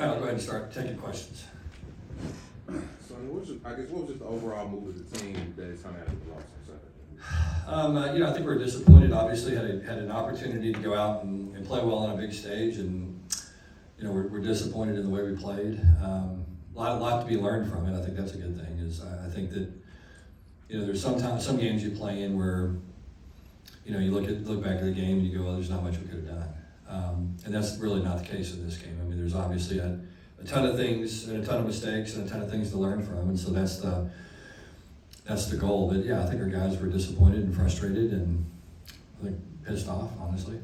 right, I'll go ahead and start taking questions. Sonny, what was just the overall mood of the team that is coming out of the loss on Saturday? I think we're disappointed. Obviously, had an opportunity to go out and play well on a big stage, and we're disappointed in the way we played. A lot to be learned from it. I think that's a good thing. I think that there's some games you play in where you look back at the game and you go, well, there's not much we could have done, and that's really not the case in this game. I mean, there's obviously a ton of things and a ton of mistakes and a ton of things to learn from, and so that's the goal. But yeah, I think our guys were disappointed and frustrated and I think pissed off, honestly.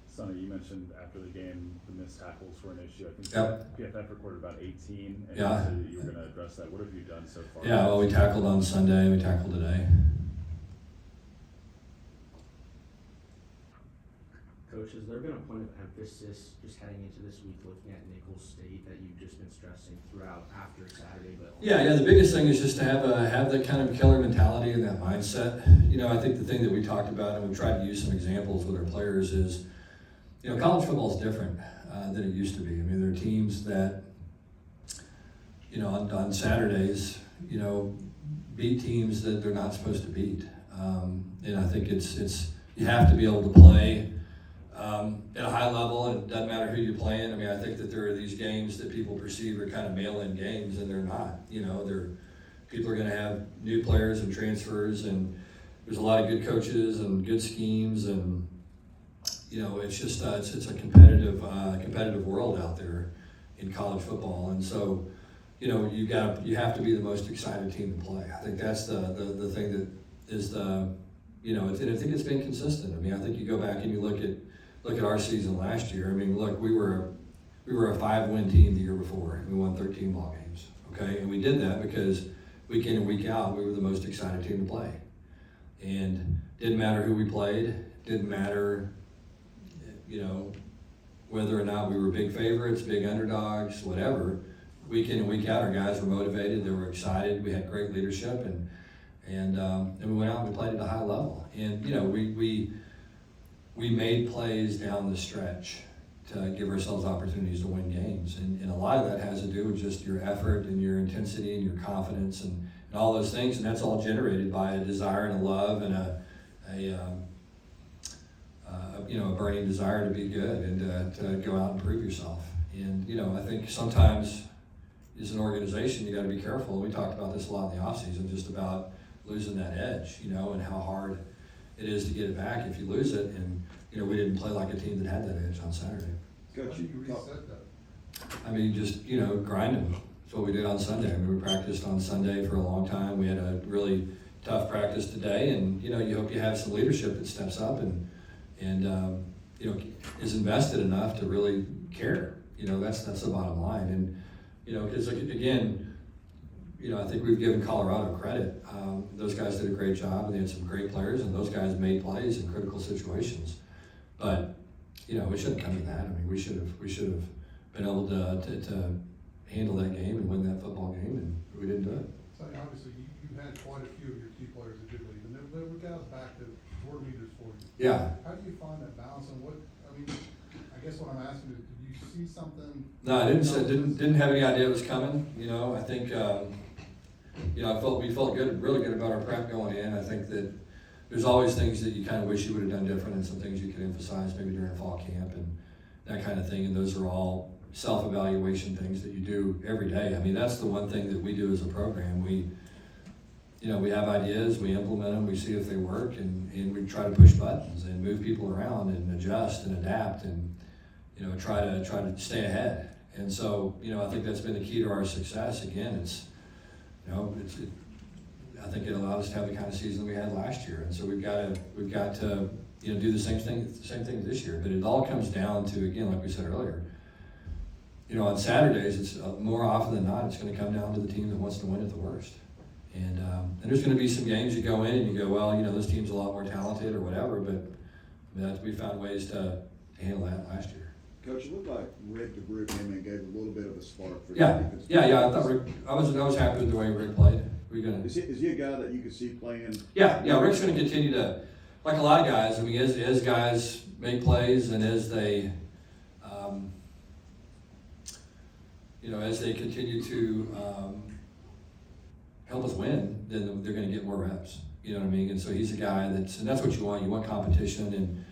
Sonny, you mentioned after the game the missed tackles were an issue. I think Yep. PFF recorded about 18, and Yeah. you said that you were going to address that. What have you done so far? Yeah, well, we tackled on Sunday, we tackled today. Coach, has there been a point of emphasis just heading into this week looking at Nicholls State that you've just been stressing throughout after Saturday? But Yeah, the biggest thing is just to have that kind of killer mentality and that mindset. I think the thing that we talked about, and we tried to use some examples with our players, is college football is different than it used to be. I mean, there are teams that on Saturdays beat teams that they're not supposed to beat, and I think it's you have to be able to play at a high level, and it doesn't matter who you're playing. I mean, I think that there are these games that people perceive are kind of mail-in games, and they're not. People are going to have new players and transfers, and there's a lot of good coaches and good schemes, and it's just it's a competitive world out there in college football, and so you have to be the most excited team to play. I think that's the thing that is and I think it's been consistent. I mean, I think you go back and you look at our season last year. I mean, look, we were a 5-win team the year before, and we won 13 ball games. Okay, and we did that because week in and week out we were the most excited team to play, and didn't matter who we played, didn't matter whether or not we were big favorites, big underdogs, whatever. Week in and week out, our guys were motivated, they were excited, we had great leadership, and we went out and we played at a high level. And we made plays down the stretch to give ourselves opportunities to win games. And a lot of that has to do with just your effort and your intensity and your confidence and all those things. And that's all generated by a desire and a love and a burning desire to be good and to go out and prove yourself. And I think sometimes as an organization you got to be careful. We talked about this a lot in the offseason, just about losing that edge, and how hard it is to get it back if you lose it. And we didn't play like a team that had that edge on Saturday. Coach, you reset that? I mean, just grind them. That's what we did on Sunday. I mean, we practiced on Sunday for a long time. We had a really tough practice today, and you hope you have some leadership that steps up and is invested enough to really care. That's the bottom line. And because again, I think we've given Colorado credit. Those guys did a great job, and they had some great players, and those guys made plays in critical situations. But it shouldn't come to that. I mean, we should have been able to handle that game and win that football game, and we didn't do it. So obviously you had quite a few of your key players that did leave, and there were guys back that were leaders for you. Yeah. How do you find that balance, and I guess what I'm asking is, did you see something? No, I didn't have any idea it was coming. I think we felt good, really good about our prep going in. I think that there's always things that you kind of wish you would have done different, and some things you could emphasize maybe during fall camp and that kind of thing. And those are all self-evaluation things that you do every day. I mean, that's the one thing that we do as a program. We have ideas, we implement them, we see if they work, and we try to push buttons and move people around and adjust and adapt and try to stay ahead. And so I think that's been the key to our success. Again, I think it allowed us to have the kind of season we had last year, and so we've got to do the same thing this year. But it all comes down to, again, like we said earlier, on Saturdays, it's more often than not, it's going to come down to the team that wants to win at the worst. And there's going to be some games you go in and you go, well, this team's a lot more talented or whatever, but we found ways to handle that last year. Coach, it looked like Rick the group came in and gave a little bit of a spark for Yeah. defense. I thought Rick, I was happy with the way Rick played. Is he a guy that you could see playing? Yeah. Rick's going to continue to, like a lot of guys. I mean, as guys make plays and as they, as they continue to help us win, then they're going to get more reps. You know what I mean? And so he's a guy and that's what you want. You want competition, and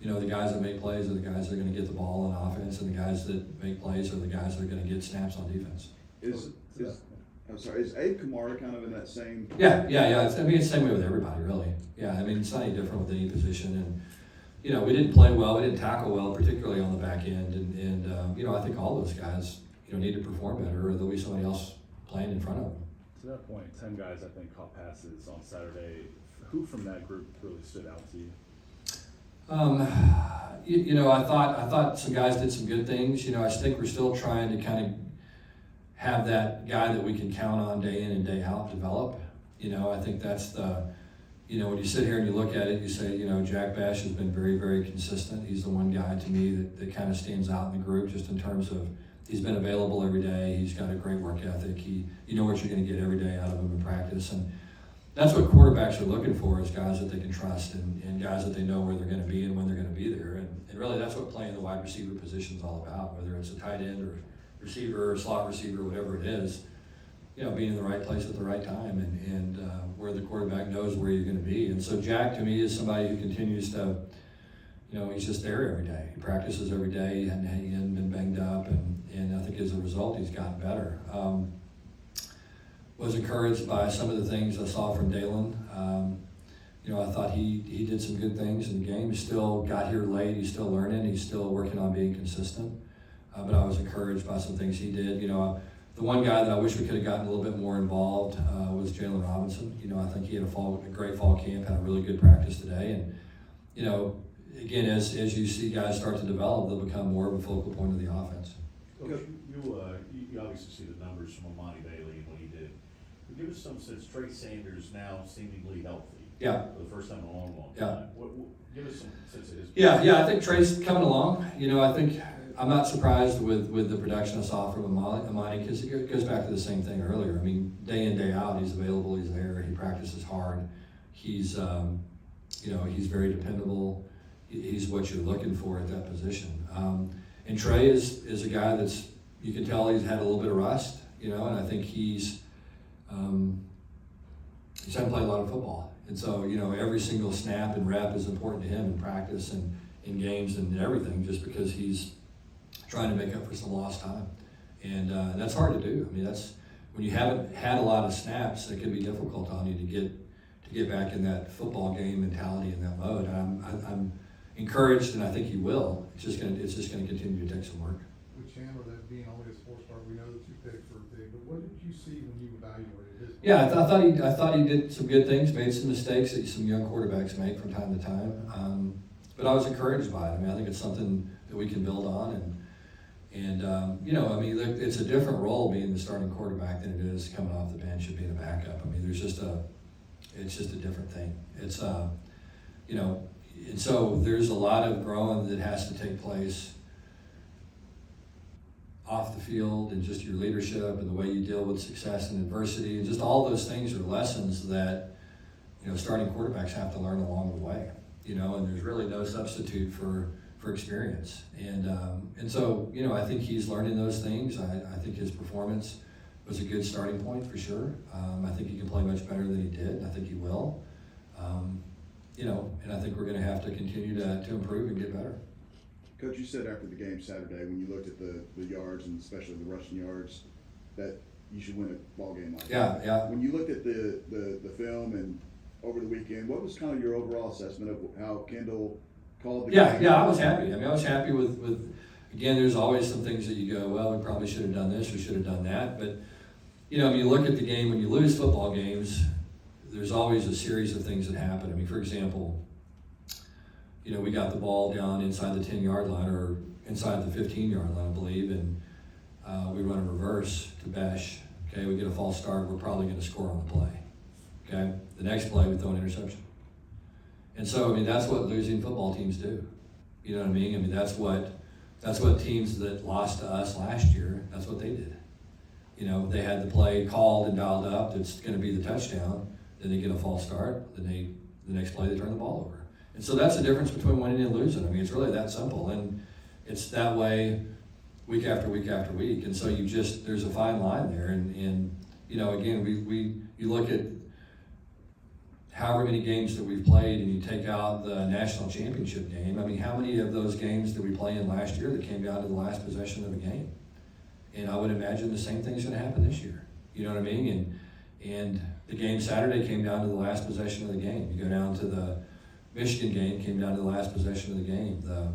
the guys that make plays are the guys that are going to get the ball on offense, and the guys that make plays are the guys that are going to get snaps on defense. Is Abe Kamara kind of in that same? Yeah. It's the same way with everybody, really. Yeah, it's not any different with any position. And, we didn't play well. We didn't tackle well, particularly on the back end. And I think all those guys, need to perform better, or there'll be somebody else playing in front of them. To that point, 10 guys I think caught passes on Saturday. Who from that group really stood out to you? I thought some guys did some good things. I think we're still trying to kind of have that guy that we can count on day in and day out develop. I think that's when you sit here and you look at it, you say, Jack Bash has been very, very consistent. He's the one guy to me that kind of stands out in the group, just in terms of he's been available every day. He's got a great work ethic. You know what you're going to get every day out of him in practice. And that's what quarterbacks are looking for, is guys that they can trust and guys that they know where they're going to be and when they're going to be there. And really that's what playing the wide receiver position is all about, whether it's a tight end or receiver or slot receiver, whatever it is, being in the right place at the right time and where the quarterback knows where you're going to be. And so Jack, to me, is somebody who continues to, he's just there every day. He practices every day, and he hasn't been banged up, and I think as a result, he's gotten better. Was encouraged by some of the things I saw from Dalen. I thought he did some good things in the game. He still got here late. He's still learning. He's still working on being consistent. But I was encouraged by some things he did. The one guy that I wish we could have gotten a little bit more involved was Jalen Robinson. I think he had a great fall camp, had a really good practice today. And, again, as you see guys start to develop, they'll become more of a focal point of the offense. Coach, you obviously see the numbers from Amani Bailey and what he did. But give us some sense, Trey Sanders now seemingly healthy. Yeah. For the first time in a long, long Yeah. time. Give us some sense of his. Yeah, I think Trey's coming along. I think I'm not surprised with the production I saw from Amani, because it goes back to the same thing earlier. Day in, day out, he's available, he's there, he practices hard. He's very dependable. He's what you're looking for at that position. And Trey is a guy that's, you can tell he's had a little bit of rust, and I think he's hadn't played a lot of football. And so, every single snap and rep is important to him in practice and in games and everything, just because he's trying to make up for some lost time. And that's hard to do. That's when you haven't had a lot of snaps, it can be difficult on you to get back in that football game mentality and that mode. I'm encouraged, and I think he will. It's just gonna continue to take some work. With Chandler, that being only his 4-star, we know that you picked for big, but what did you see when you evaluated his? Yeah, I thought he did some good things, made some mistakes that some young quarterbacks make from time to time. But I was encouraged by it. I think it's something that we can build on, and it's a different role being the starting quarterback than it is coming off the bench and being a backup. It's just a different thing. It's and so there's a lot of growing that has to take place off the field, and just your leadership and the way you deal with success and adversity, and just all those things are lessons that starting quarterbacks have to learn along the way. And there's really no substitute for experience. And so I think he's learning those things. I think his performance was a good starting point for sure. I think he can play much better than he did, and I think he will. And I think we're going to have to continue to improve and get better. Coach, you said after the game Saturday, when you looked at the yards and especially the rushing yards, that you should win a ball game like that. Yeah. When you looked at the film and over the weekend, what was kind of your overall assessment of how Kendall called the game? Yeah, I was happy. I was happy with again, there's always some things that you go, well, we probably should have done this, we should have done that. But, when you look at the game, when you lose football games, there's always a series of things that happen. For example, we got the ball down inside the 10-yard line or inside the 15-yard line, I believe, and we run a reverse to Bash. Okay, we get a false start, we're probably going to score on the play. Okay, the next play we throw an interception. And so, that's what losing football teams do. You know what I mean? That's what teams that lost to us last year, that's what they did. They had the play called and dialed up, that's going to be the touchdown, then they get a false start, then the next play they turn the ball over. And so that's the difference between winning and losing. It's really that simple. And it's that way, week after week after week. And so there's a fine line there. And you know, again, you look at however many games that we've played and you take out the national championship game. I mean, how many of those games did we play in last year that came down to the last possession of a game? And I would imagine the same thing's gonna happen this year. You know what I mean? And the game Saturday came down to the last possession of the game. You go down to the Michigan game, came down to the last possession of the game. The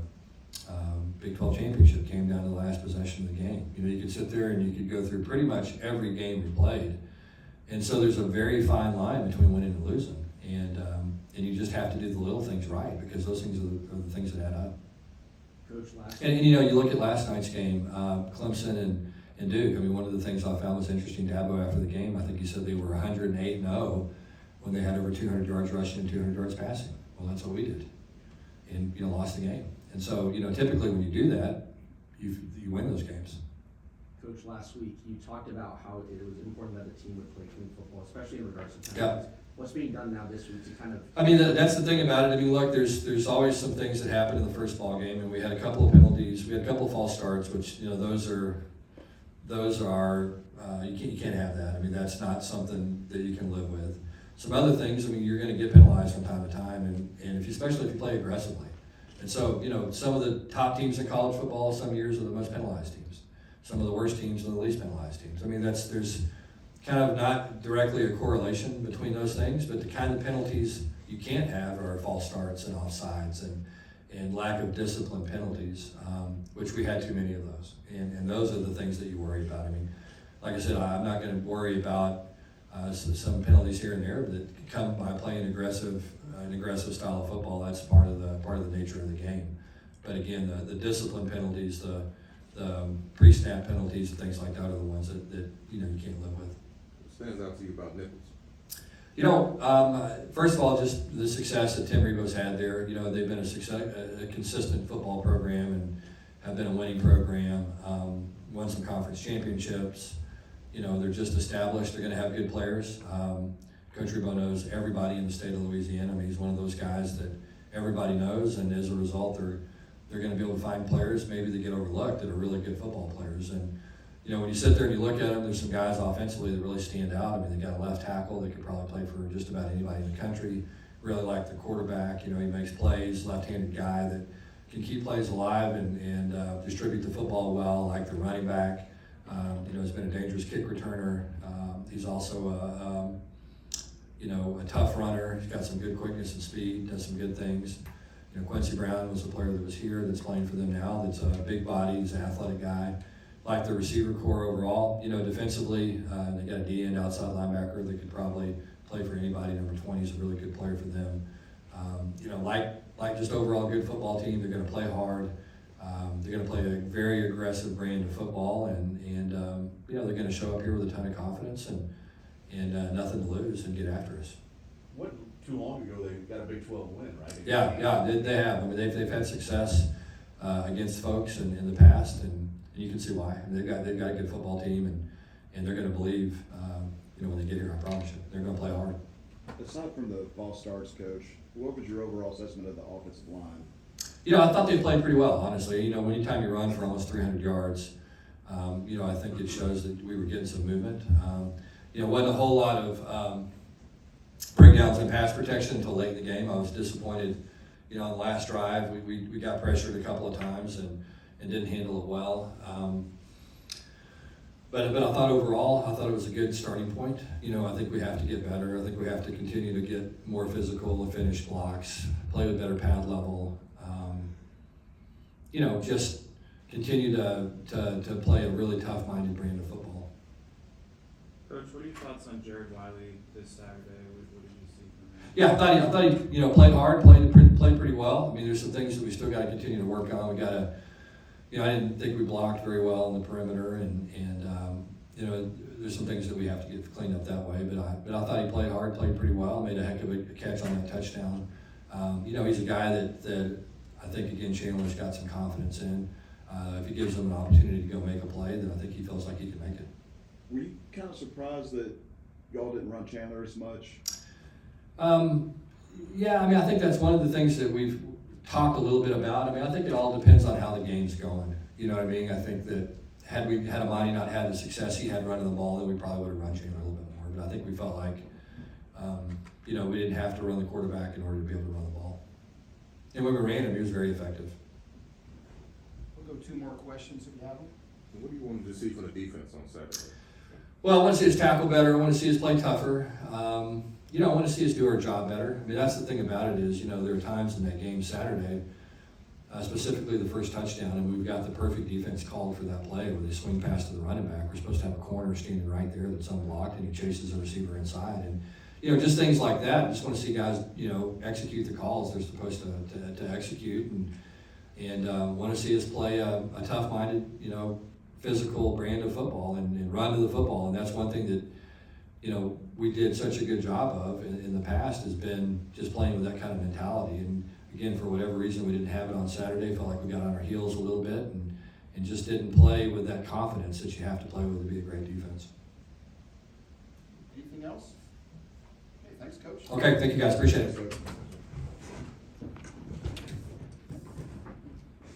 Big 12 championship came down to the last possession of the game. You know, you could sit there and you could go through pretty much every game we played. And so there's a very fine line between winning and losing. And you just have to do the little things right, because those things are the things that add up. Coach, last. And you know, you look at last night's game, Clemson and Duke. I mean, one of the things I found was interesting, Dabo, after the game, I think he said they were 108-0 when they had over 200 yards rushing and 200 yards passing. Well, that's what we did, and you know, lost the game. And so, you know, typically when you do that, you win those games. Coach, last week you talked about how it was important that the team would play clean football, especially in regards to penalties. What's being done now this week to kind of? I mean, that's the thing about it. I mean, look, there's always some things that happen in the first ball game, and we had a couple of penalties. We had a couple of false starts, which, you know, those are you can't have that. I mean, that's not something that you can live with. Some other things, I mean, you're going to get penalized from time to time, and especially if you play aggressively. And so, you know, some of the top teams in college football some years are the most penalized teams. Some of the worst teams are the least penalized teams. I mean, there's kind of not directly a correlation between those things, but the kind of penalties you can't have are false starts and offsides and lack of discipline penalties, which we had too many of those. And those are the things that you worry about. I mean, like I said, I'm not going to worry about some penalties here and there that come by playing an aggressive style of football. That's part of the nature of the game. But again, the discipline penalties, the pre-snap penalties, and things like that are the ones that you know, you can't live with. What stands out to you about Nicholls? You know, first of all, just the success that Tim Rebo's had there. You know, they've been a consistent football program and have been a winning program. Won some conference championships. You know, they're just established. They're going to have good players. Coach Rebo knows everybody in the state of Louisiana. I mean, he's one of those guys that everybody knows, and as a result, they're going to be able to find players maybe that get overlooked that are really good football players. And you know, when you sit there and you look at them, there's some guys offensively that really stand out. I mean, they got a left tackle that could probably play for just about anybody in the country. Really like the quarterback. You know, he makes plays. Left-handed guy that can keep plays alive and distribute the football well. Like the running back. You know, has been a dangerous kick returner. He's also a tough runner. He's got some good quickness and speed. Does some good things. You know, Quincy Brown was a player that was here that's playing for them now. That's a big body. He's an athletic guy. Like the receiver core overall. You know, defensively, they got a D-end outside linebacker that could probably play for anybody. Number 20 is a really good player for them. You know, like just overall good football team. They're going to play hard. They're going to play a very aggressive brand of football, and you know, they're going to show up here with a ton of confidence and nothing to lose and get after us. What, too long ago, they got a Big 12 win, right? Yeah, they have. I mean, they've had success against folks in the past, and you can see why. I mean, they've got a good football team, and they're going to believe, you know, when they get here. I promise you, they're going to play hard. Aside from the false starts, Coach, what was your overall assessment of the offensive line? You know, I thought they played pretty well, honestly. You know, anytime you run for almost 300 yards, you know, I think it shows that we were getting some movement. You know, wasn't a whole lot of breakdowns in pass protection until late in the game. I was disappointed, you know, on the last drive. We got pressured a couple of times and didn't handle it well. But I thought overall, it was a good starting point. You know, I think we have to get better. I think we have to continue to get more physical, finish blocks, play with better pad level. You know, just continue to play a really tough-minded brand of football. Coach, what are your thoughts on Jared Wiley this Saturday? What did you see from him? Yeah, I thought he, you know, played hard, played pretty well. I mean, there's some things that we still got to continue to work on. We got to, you know, I didn't think we blocked very well on the perimeter, and you know, there's some things that we have to get cleaned up that way. But I thought he played hard, played pretty well, made a heck of a catch on that touchdown. You know, he's a guy that I think, again, Chandler's got some confidence in. If he gives him an opportunity to go make a play, then I think he feels like he can make it. Were you kind of surprised that y'all didn't run Chandler as much? Yeah, I mean, I think that's one of the things that we've talked a little bit about. I mean, I think it all depends on how the game's going. You know what I mean? I think that had Amani not had the success he had running the ball, then we probably would have run Chandler a little bit more. But I think we felt like, you know, we didn't have to run the quarterback in order to be able to run the ball. And when we ran him, he was very effective. We'll go 2 more questions if you have them. What do you want to see from the defense on Saturday? Well, I want to see us tackle better. I want to see us play tougher. You know, I want to see us do our job better. I mean, that's the thing about it is, you know, there are times in that game Saturday, specifically the first touchdown, and we've got the perfect defense called for that play where they swing past to the running back. We're supposed to have a corner standing right there that's unblocked, and he chases the receiver inside. And, you know, just things like that. I just want to see guys, you know, execute the calls they're supposed to execute, and want to see us play a tough-minded, you know, physical brand of football and run to the football. And that's one thing that, you know, we did such a good job of in the past has been just playing with that kind of mentality. And again, for whatever reason, we didn't have it on Saturday. Felt like we got on our heels a little bit and just didn't play with that confidence that you have to play with to be a great defense. Anything else? Okay, thanks, Coach. Okay, thank you guys, appreciate it. So,